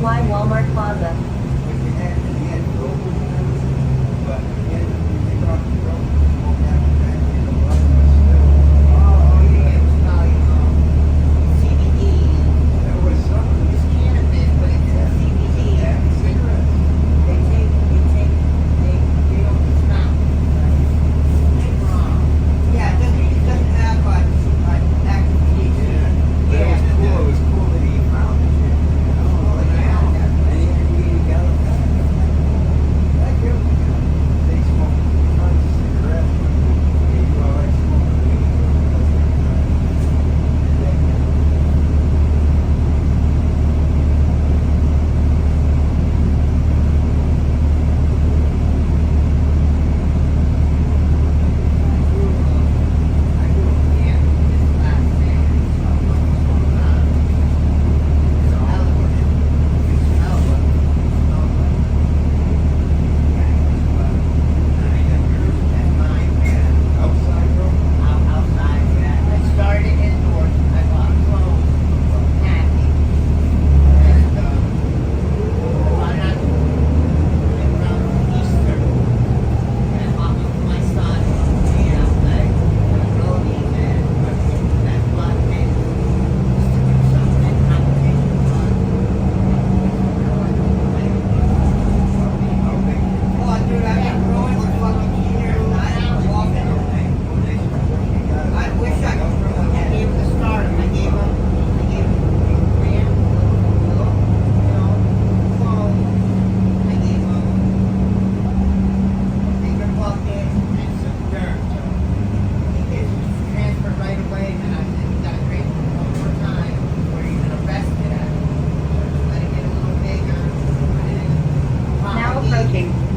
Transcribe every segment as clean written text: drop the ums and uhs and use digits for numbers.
Y Walmart Plaza.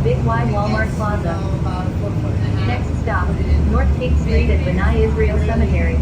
Big Y Walmart Plaza. Next stop, North Cape Street at Benai Israel Cemetery.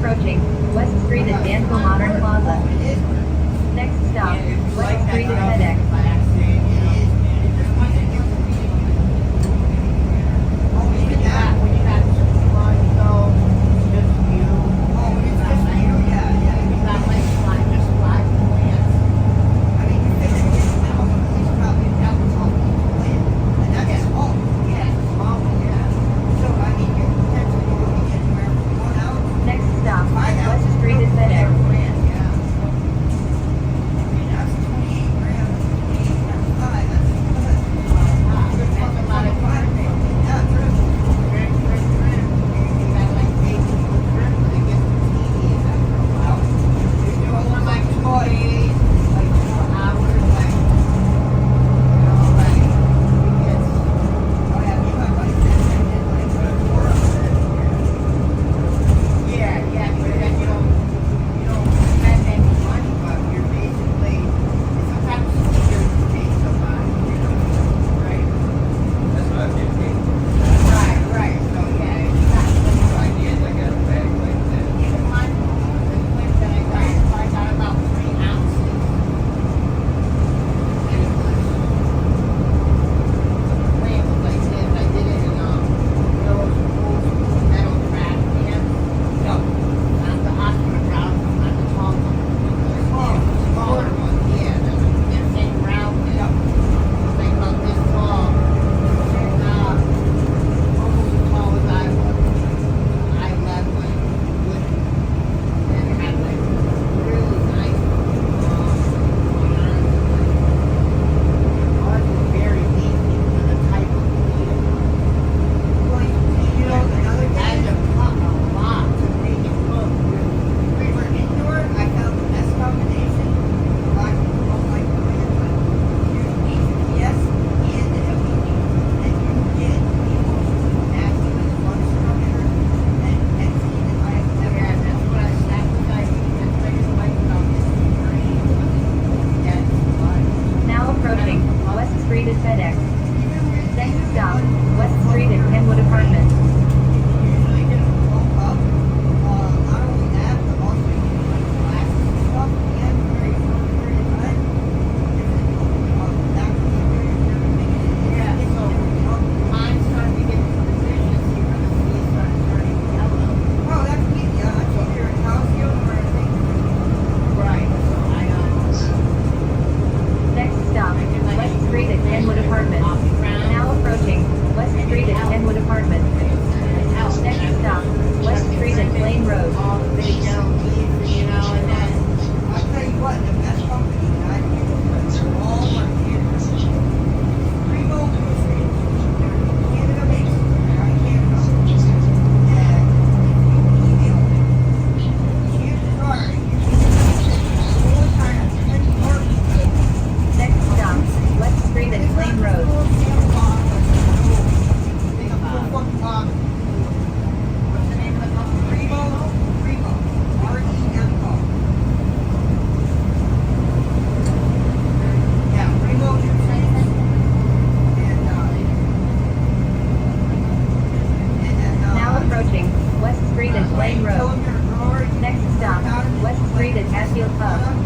approaching West Street at Danville Modern Plaza. Next stop, West Street at FedEx. West Street at Hatfield Pub.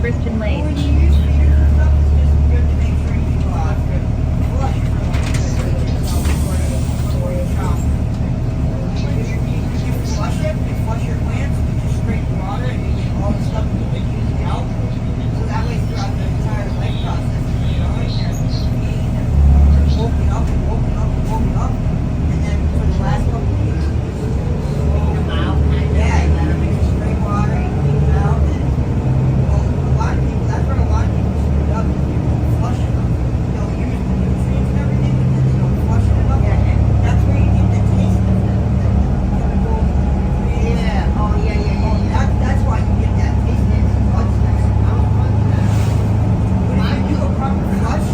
Christian Lane. When you use feeders and stuff, it's just good to make sure you flush it for before you chop. If you flush it, you flush your plants with just straight water and you get all the stuff that you use out. So that way throughout the entire life process, you know, open up, and then for the last couple of weeks, clean them out. Yeah, you gotta mix straight water, you clean them out, and a lot of people, that's where a lot of people screw it up. If you flush them, they'll use the nutrients and everything, but then they don't flush it enough. That's where you get the taste of them. Chemical ingredients. Yeah, that's why you get that taste in the buds. But if you do a proper flush,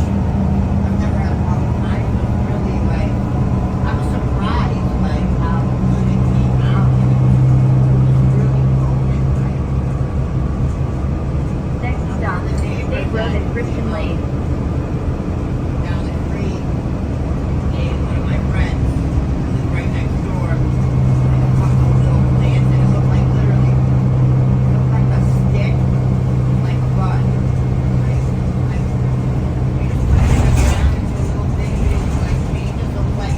I've never had a problem. I was surprised by how good it came out. It was really broken. Next stop, State Road and Christian Lane. Down the street, and one of my friends lived right next door. Like a couple of little plants, and it looked like literally, it looked like a stick, like a bud. We just put it in the ground into a little thing. We didn't like change it. Looked like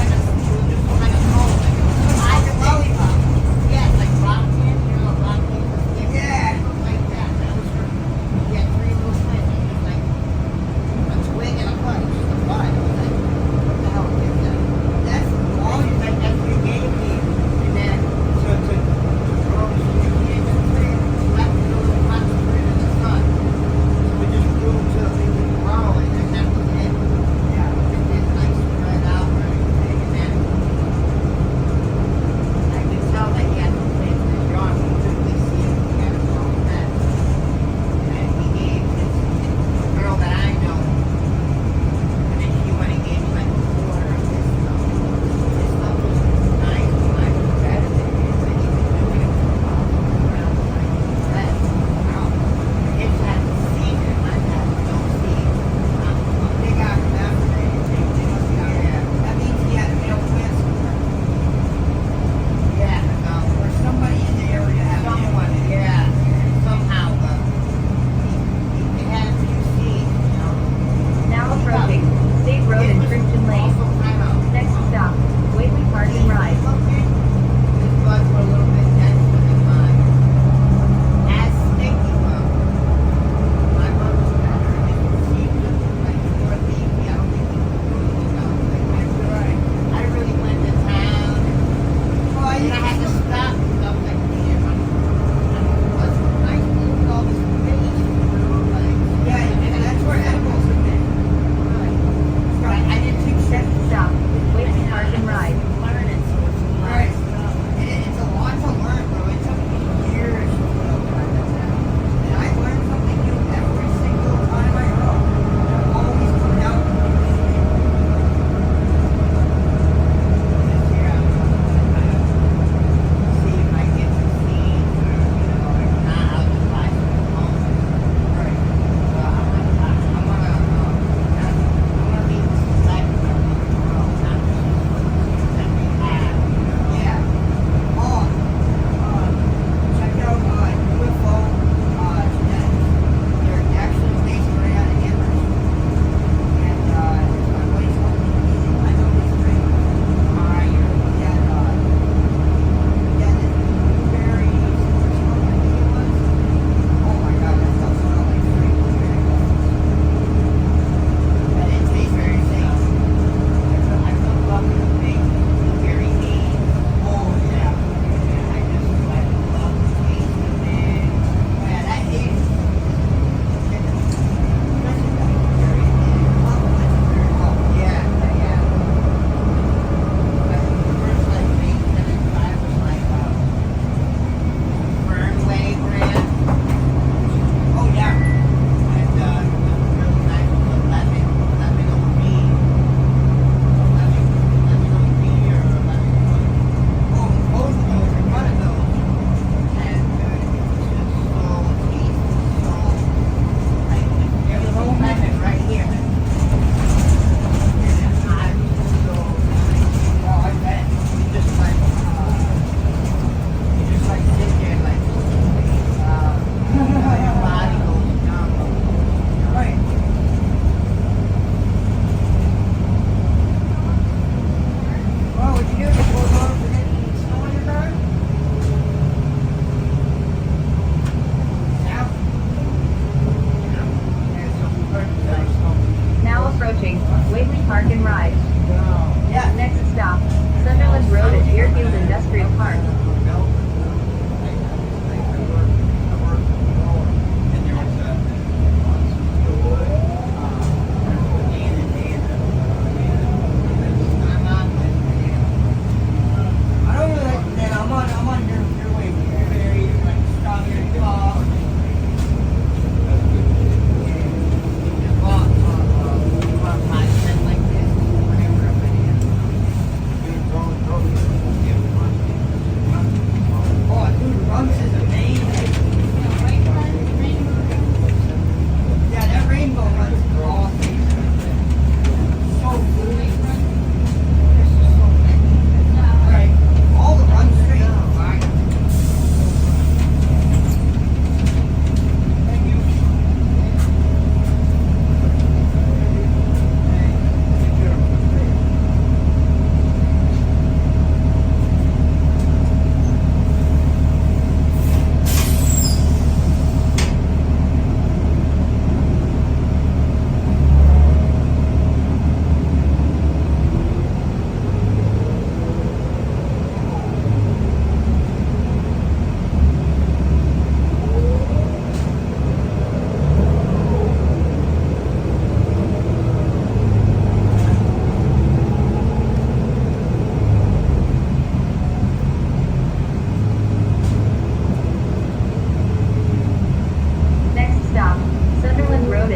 a cone, like a lollipop. Yeah, it's like rock candy, you know, rock candy. Yeah, it looked like that. That was her. We had 3 little plants, just like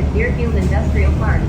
at Deerfield Industrial Park.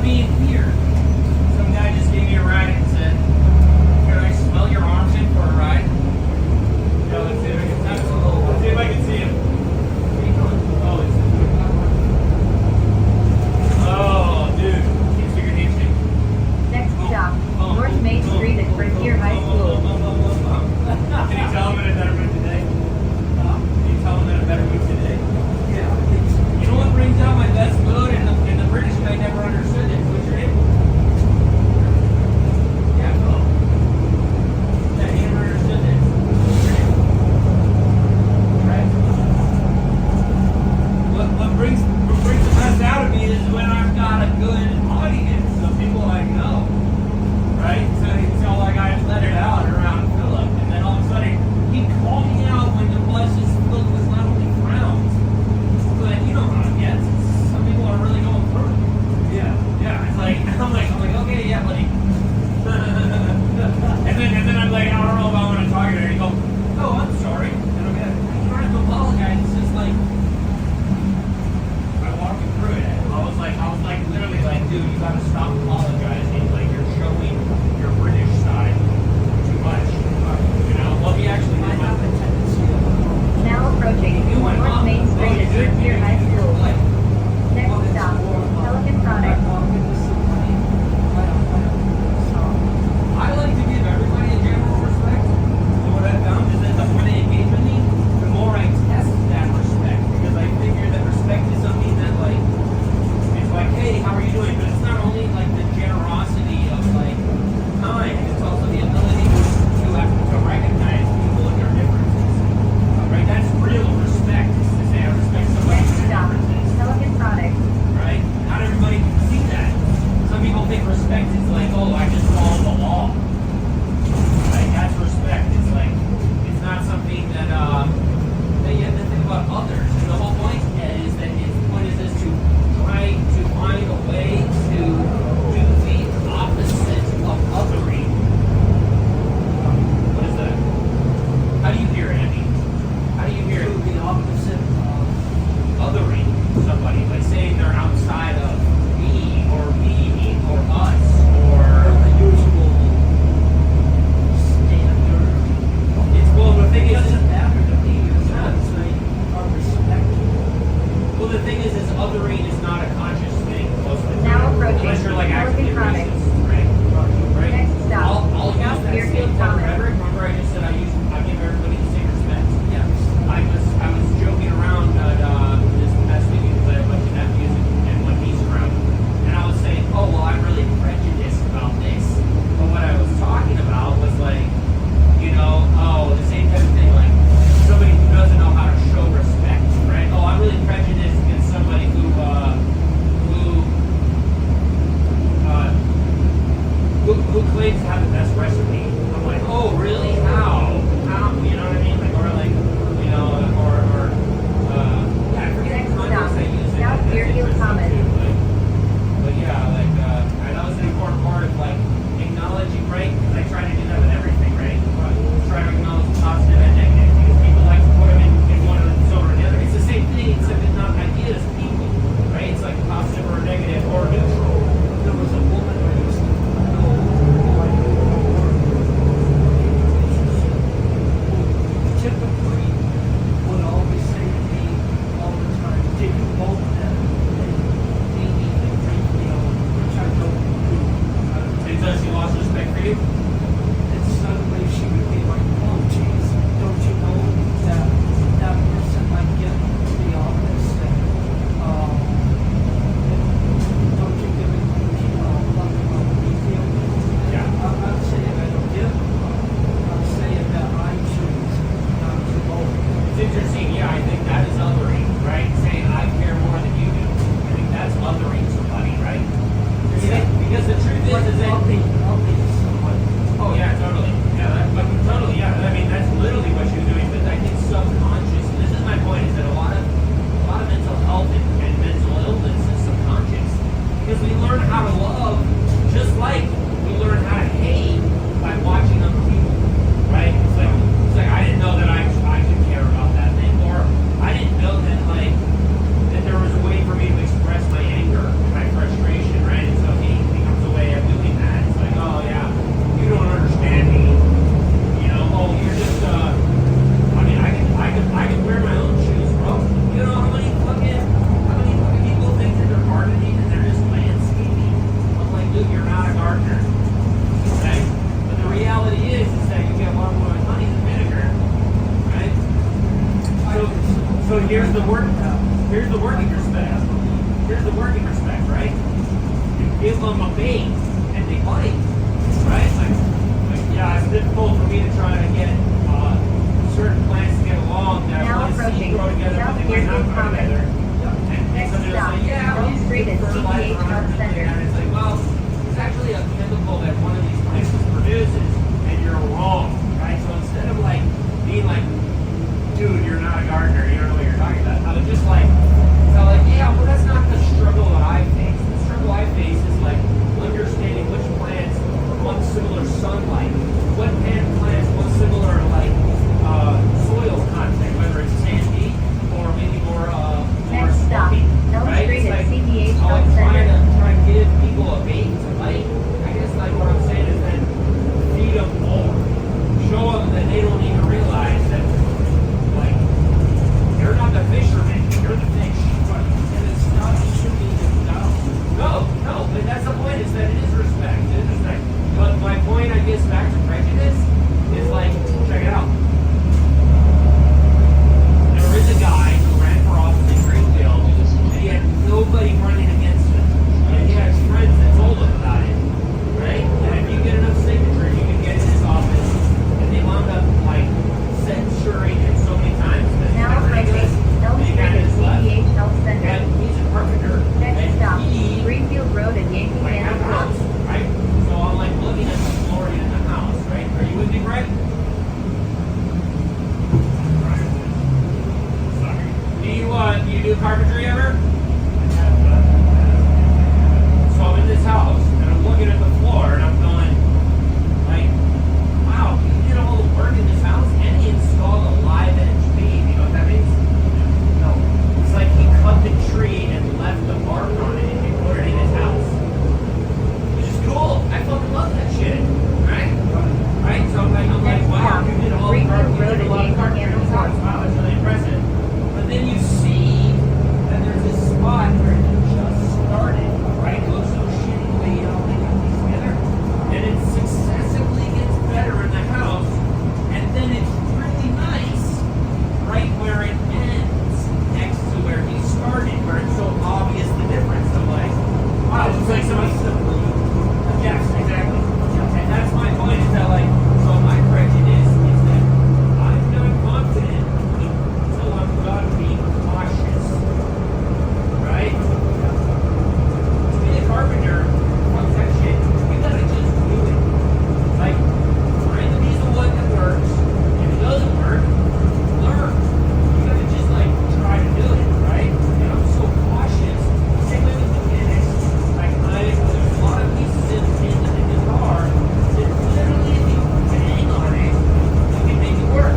Being weird. Some guy just gave me a ride and said, "Can I smell your armpit for a ride?" dude, you gotta stop apologizing. Like, you're showing your British side too much. You know? Well, he actually I did have a my tendency of Now approaching North Main Street at Deer High School. Next stop, Pelican Products. I like to give everybody a general respect. So what I've found is that the more they engage with me, the more I test that respect. Because I figure that respect is something that, like, it's like, hey, how are you doing? But it's not only like the generosity of like time, it's also the ability to recognize people and their differences. Right? That's real respect, is to say I respect somebody Next and their stop, differences. Pelican Products. Right? Not everybody can see that. Some people think respect is like, oh, I just follow the law. Right? That's respect. It's like, it's not something that you have to think about others. And the whole point is that his point is this, to try to find a way to do the opposite of othering. What is that? How do you hear it, Andy? How do you hear it? The opposite of Othering somebody, like saying they're outside of me or us or the usual standard. it's well the thing It is doesn't matter to me as long as they are respected. well the thing is othering is not a conscious thing most of the time. Now approaching Unless you're like Pelican actively Products. racist, right? Next stop, I'll use South that Deerfield same type of Commons. rhetoric. Remember I just said I give everybody the same respect. Yes. I was joking around this past weekend because I had a bunch of nephews and one niece around, and I was saying, oh well, I'm really prejudiced about this. But what I was talking about was like, you know, oh, the same type of thing, like somebody who doesn't know how to show respect, right? Oh, I'm really prejudiced against somebody who claims to have the best recipe. I'm like, oh, really? How? You know what I mean? Like, or like, you know, yeah, I forget Next the context stop, I use it. South That's Deerfield interesting Commons. too, but yeah, like, I know it's an important part of like acknowledging, right? Because I try to do that with everything, right? Try to acknowledge positive and negative because people like to put them in one of the zone or the other. It's the same thing, except it's not ideas, people, right? It's like positive or negative or neutral. There was a woman I used to know who I knew her work who typically would always say to me all the time, did you both them? They eat and drink, which I don't do. And so she lost respect for you? And suddenly she would be like, oh geez, don't you know that that person might get the office and don't you give it love about me feel? Yeah. I'm not saying I don't give a fuck. I'm saying that I choose not to vote. It's interesting, yeah, I think that is othering, right? Saying I care more than you do. I think that's othering somebody, right? Because the truth is that I'll be somebody. oh yeah, totally. Yeah, totally, yeah. I mean that's literally what you're doing, but I think subconscious, and this is my point, is that a lot of mental health and mental illness is subconscious. Because we learn how to love just like we learn how to hate by watching other people. Right? It's like I didn't know that I could care about that thing, or I didn't know that like that there was a way for me to express my anger, my frustration, right? And so hate becomes a way of doing that. It's like, oh yeah, you don't understand me. You know, oh you're just I mean I can wear my own shoes, bro. You know how many fucking people think that they're gardening and they're just landscaping? I'm like, dude, you're not a gardener. Okay? But the reality is that you get a lot more honey than vinegar. Right? So here's the working respect. Here's the working respect, right? You give them a bait and they bite. Right? Like yeah, it's difficult for me to try to get certain plants to get along that Now want to approaching grow together, South but they might not Deerfield grow Commons. together. And Next so they're stop, like, yeah, Main well, Street at fertilizer CPH or Health something like Center. that. It's like, well, it's actually a chemical that one of these plants produces, and you're wrong, right? So instead of like being like, dude, you're not a gardener, you don't know what you're talking about. I was just like, yeah, well, that's not the struggle that I face. The struggle I face is like understanding which plants want similar sunlight, what plants want similar like soil content, whether it's sandy or maybe more Next stop, swampy, Elm right? Street It's at like, CPH I'll Health try Center. to give problems. Like somebody. Yes, exactly. And that's my point. Is that like so my correction is that I'm not confident until I'm done being cautious, right? To be a carpenter, fuck that shit. You gotta just do it. Like find the piece of wood that works. If it doesn't work, learn. You gotta just like try to do it, right? And I'm so cautious. Same way with mechanics. Like there's a lot of pieces in the car that literally if you hang on it, you can make it work.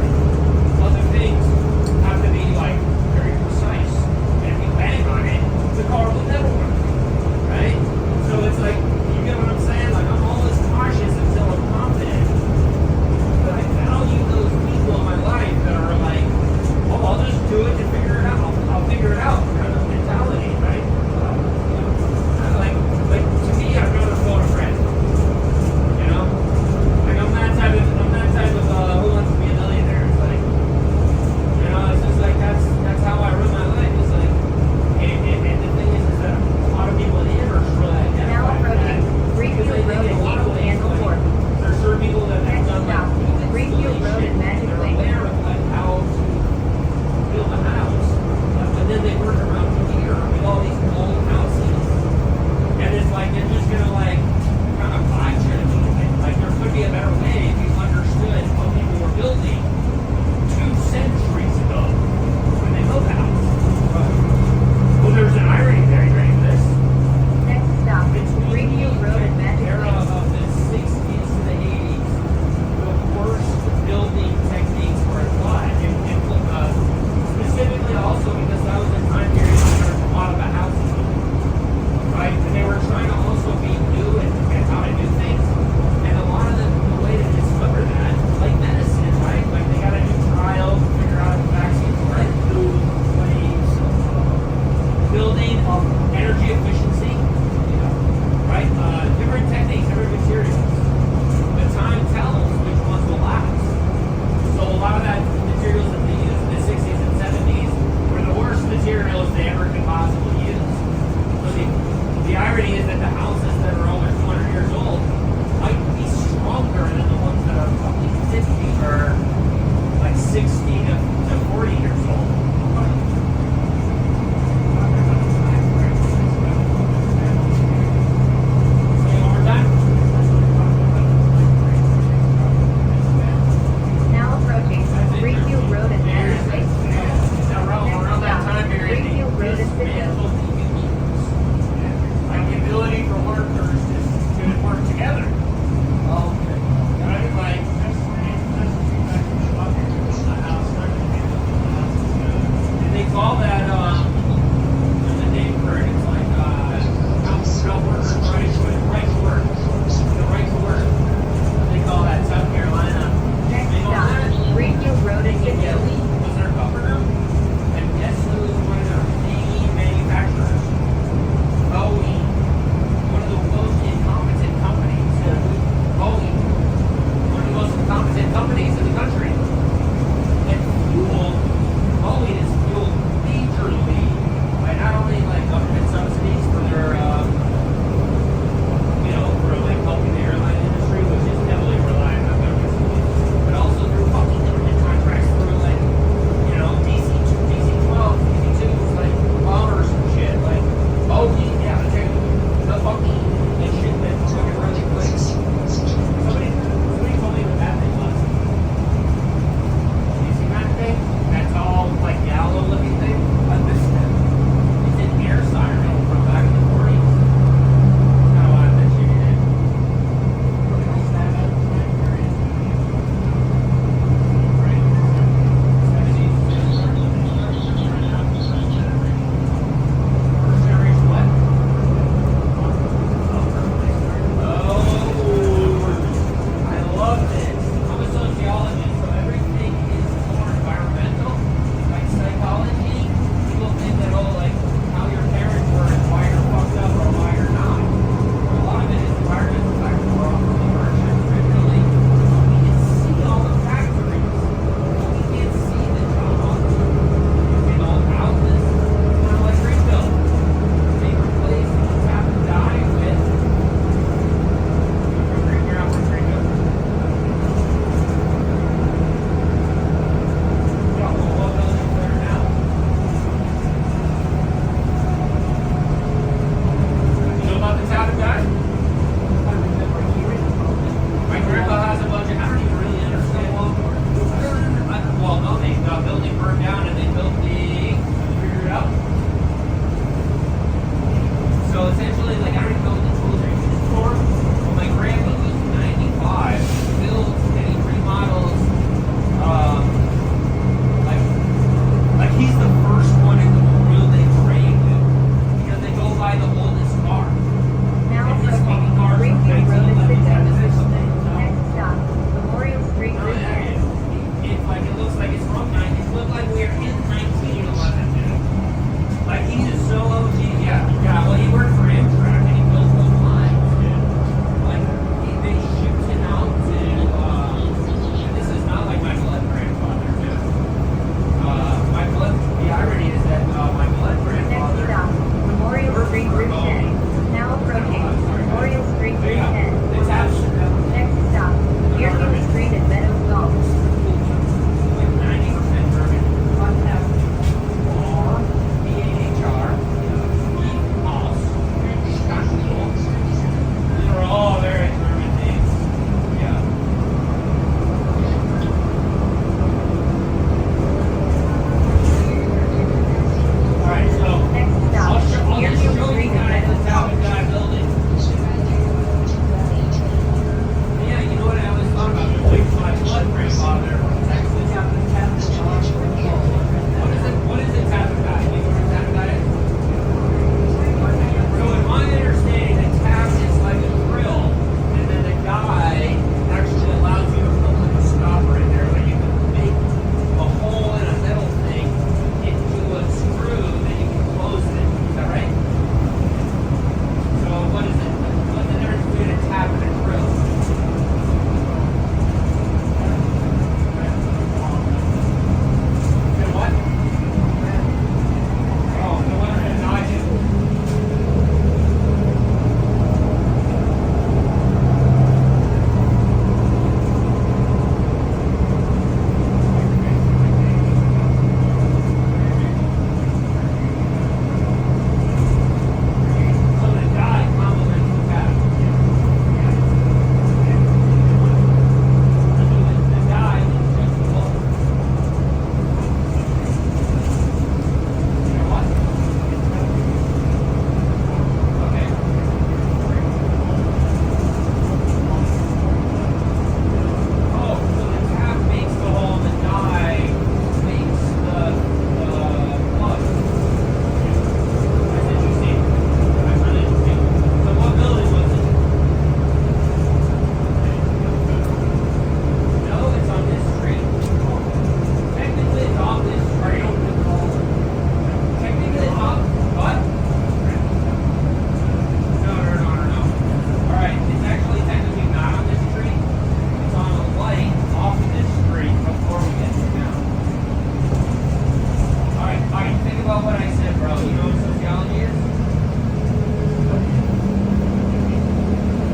Other things have to be like very precise. And if you bang on it, the car will never work. Right? So it's like, you get what I'm saying? Like I'm always cautious until I'm confident. But I value those people in my life that are like, oh, I'll just do it and figure it out. I'll figure it out kind of mentality, right? Like to me, I'd rather phone a friend. You know? Like I'm that type of who wants to be a millionaire. It's like, you know, it's just like that's how I run my life. It's like, and the thing is that a lot of people in the universe really Now identify with that. approaching Because Greenfield I Road think in a lot of and ways, Eagle like, Fork. there's certain people that have Next done like stop, home Greenfield Road installation, and Magic they're Lake. aware of like how to build a house, and then they work around here with all these old houses, and it's like they're just gonna like kind of bite you a little bit. Like there could be a better way if you understood how people were building 2 centuries ago when they built the house. Well, there's an irony there. You ready for this? Next stop, Between Greenfield Road and Magic era Lake. of the 60s to the 80s, the worst building techniques were applied. And specifically also because that was the time period when there was a lot of the houses built, right? And they were trying to also be new and how to do things. And a lot of the way to discover that, like medicine, right? Like they got to do trials to figure out if vaccines work. Food, ways, building, energy efficiency, right? Different techniques, different materials. The time tells which ones will last. So a lot of that materials that they used in the 60s and 70s were the worst materials they ever could possibly use. So the irony is that the houses that are over 200 years old might be stronger than the ones that are probably 50 or like 60 to 40 years old. Now approaching Greenfield Road and Magic Lake. Around that time period, Greenfield Road and Citadel. like the ability There you go. ahead. The taps. Next stop, Deerfield Street and Meadows Golf. Like 90% German. BAHR, Haus, Stadtschule. These are all very German names. Yeah. Alright, so Next I'll stop, just Deerfield show Street you and guys the Meadows top Golf. of that building. Yeah, you know what I always thought about? Like my blood grandfather from Texas. What is a tabatai? You know what a tabatai is? So in my understanding, a tab is like a drill, and then the guy actually allows you to put like a stopper in there, where you can make a hole in a metal thing into a screw that you can close it. Is that right? So what is it? What's the difference between a tab and a drill? Say what? Oh, no wonder it's not you. So the die complements the tab. The die is just the hole. You know what? Okay. Oh, so the tab makes the hole, and the die makes the plug. That's interesting. That's really interesting. So what building was it? No, it's on this street. Technically, it's off this street. Technically, it's off. What? No. All right, it's actually technically not on this street. It's on a light off of this street before we get to town. All right, think about what I said, bro. You know what sociology is?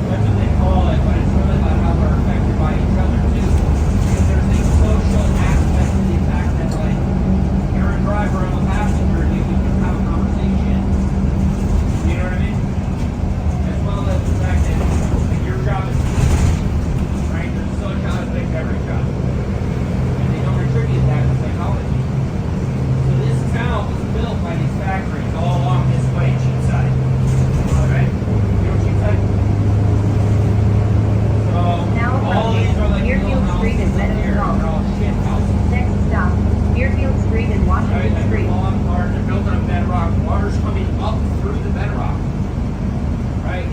That's what they call it, but it's really about how we're affected by each other too. Because there's this social aspect to the fact that, like, you're a driver, I'm a passenger, and you can have a conversation. You know what I mean? As well as the fact that, like, your job is right? There's a social aspect to every job. And they don't attribute that to psychology. So this town was built by these factories all along this way, Cheapside. Alright? You know Cheapside? So Now all these are like approaching little Deerfield Street houses and up Meadows here. Golf. They're all shit houses. Next stop, Deerfield Street and Right? Washington They're Street. falling apart. They're built on bedrock. Water's coming up through the bedrock. Right?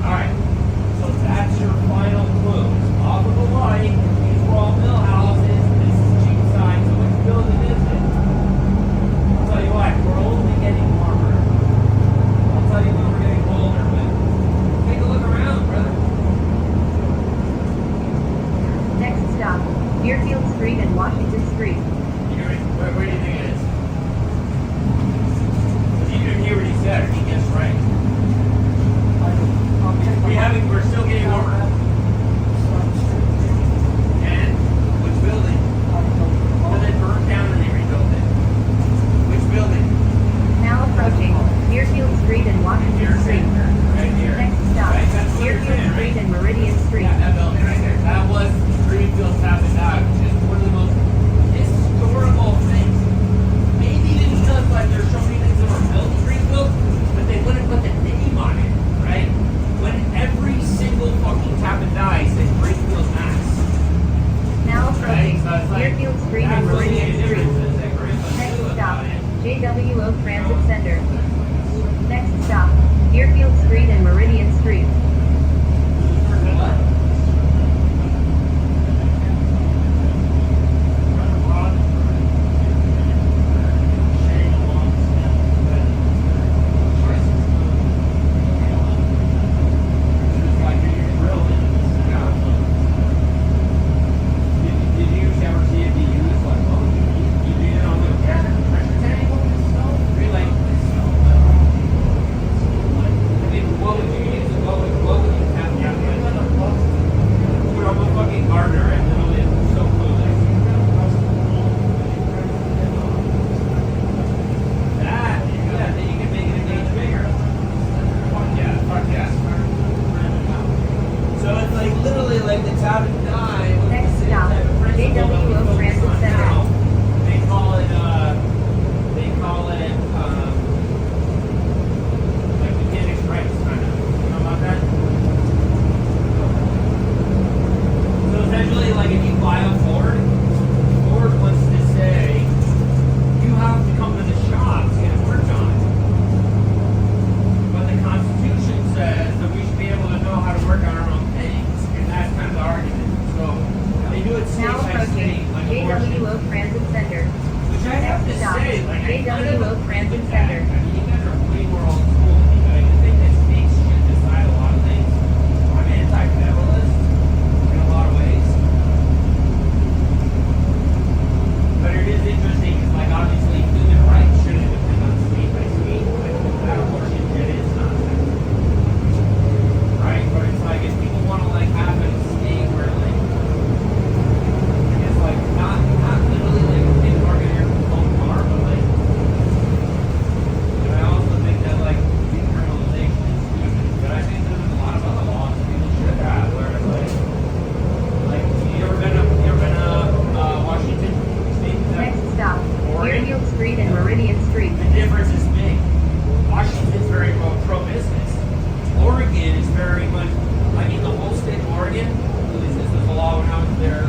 Alright. So that's your final clue. Off of the light, these are all mill houses. This is Cheapside. So which building is it? I'll tell you what, we're only getting warmer. I'll tell you when we're getting colder, but take a look around, brother. Next stop, Deerfield Street and Washington Street. Where do you think it is? You didn't hear what he said, or he guessed right. We're still getting warmer. And which building? Well, they burned down and they rebuilt it. Which building? Now approaching Deerfield Street and Washington Street. Right here. Next stop, Right, that's what you're Deerfield saying, Street right? and Meridian Street. Yeah, that building right there. That was Greenfield Tabatai, which is one of the most historical things. Maybe because like there's so many things that were built in Greenfield, but they wouldn't put the name on it, right? When every single fucking Tabatai says Greenfield, Mass. Now approaching Right, so it's like, Deerfield Street that's and what the Meridian Street. difference is that Greenfield Next knew stop, about it. JWO Transit Center. Next stop, Deerfield Street and Meridian Street. What? like the town of Nye. what's the Next city stop, type of principle that we JWO focus Transit on Center. now? They call it, like the Gillig stripes, kind of. You know about that? So essentially, like if you buy a Ford, Ford wants to say, you have to come to the shop to get it worked on. But the Constitution says that we should be able to know how to work on our own things, and that's kind of the argument. So they do it state Now by state, approaching like abortion. JWO Transit Center. Which I have to Next stop, say, like I kind of JWO Transit with that. Center. I mean, you guys are way more old school than me, but I do think that states should decide a lot of things. I'm anti-federalist in a lot of ways. But it is interesting because, like, obviously, human rights shouldn't depend on state by state. Like, that abortion shit is nonsense. Right? But it's like, if people want to, like, have a state where, like, I guess, like, not literally, like, in organ your own car, but, like, and I also think that, like, decriminalization is stupid. But I think there's a lot of other laws that people should have where, like, you ever been to Washington State? Next stop, Oregon? Deerfield Street and Meridian Street. The difference is big. Washington's very pro-business. Oregon is very much, I mean, the whole state of Oregon, at least this was the law when I was there